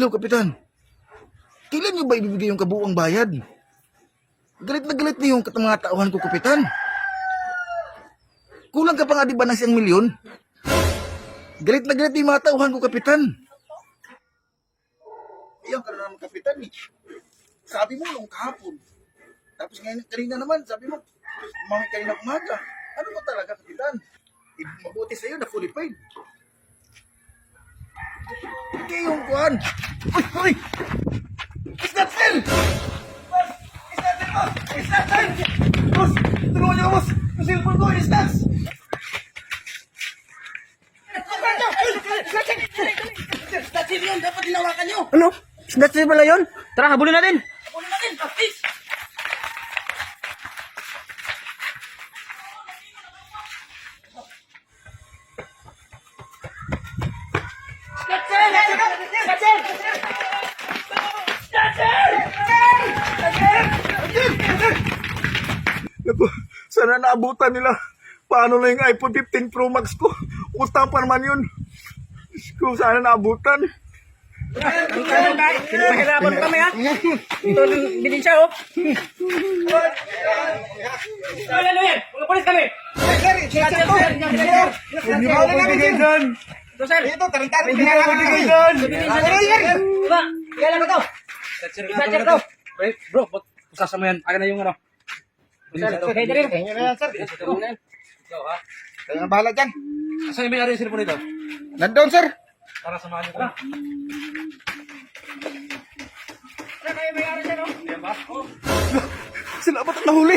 Hello, Kapitan. Kailan niyo ba ibibigay yung kabuuang bayad? Galit na galit na yung mga tauhan ko, Kapitan. Kulang ka pa nga di ba ng 1,000,000? Galit na galit na yung mga tauhan ko, Kapitan. Iyan ka na naman, Kapitan eh. Sabi mo nung kahapon. Tapos ngayon, kanina naman, sabi mo, umamit kanina umaga. Ano mo talaga, Kapitan? Mabuti sa'yo na fully paid. Hindi yung kuhan. Uy! Uy! It's not fair! Boss! It's not fair, boss! It's not fair! Boss! Tulungan niyo, boss! Yung cellphone ko, it's not! Snatch yun! Dapat dinawakan niyo! Ano? Snatch pala yun? Tara, habulin natin! Habulin natin! Please! Naku, sana naabutan nila. Paano na yung iPhone 15 Pro Max ko? Utang pa naman yun. Diyos ko, sana naabutan. Pinapahirapan kami ha? Ito bilin siya oh. Ano yan? Mga polis kami! Hindi mo ako bigay dyan. Ito sir! Ito, tarin-tarin. Hindi mo ako bigay dyan. Diba? Kailan ko to? Snatcher to! Bro, ba't sasama yan? Akin na yung ano. Sir, okay na rin. Ikaw ha? Kaya nga bahala dyan. Asan yung may-ari yung cellphone nito? Nandun, sir. Para samahan niyo ko. Sila ba't ang nahuli?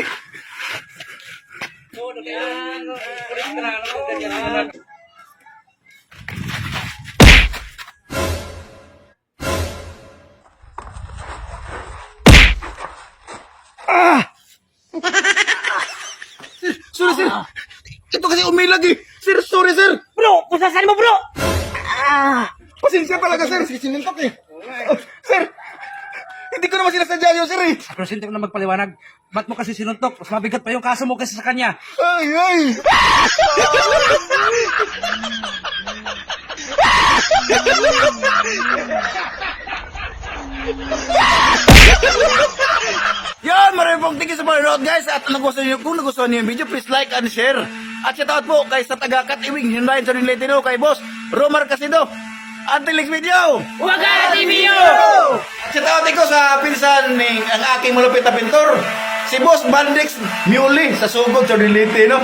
Sorry, sir. Ito kasi umilag eh. Sir, sorry, sir. Bro! Kung sasali mo bro! Pasensya talaga, sir. Sinintok eh. Sir, hindi ko naman sinasadya yun, sir eh. Sa presidente ko na magpaliwanag. Ba't mo kasi sinuntok? Mas mabigat pa yung kaso mo kaysa sa kanya. Ay, ay. Yan, maraming pong thank you sa panonood guys. At kung nagustuhan niyo yung video, please like and share. At shout out po kay sa taga-Katiwing, hinbayin sa Latino, kay Boss Romar Casido. Until next video! Huwag ka na TV Shout out ko sa pinsan ng ang aking malupit na pintor, si Boss Bandix Muley sa Sugod sa Latino.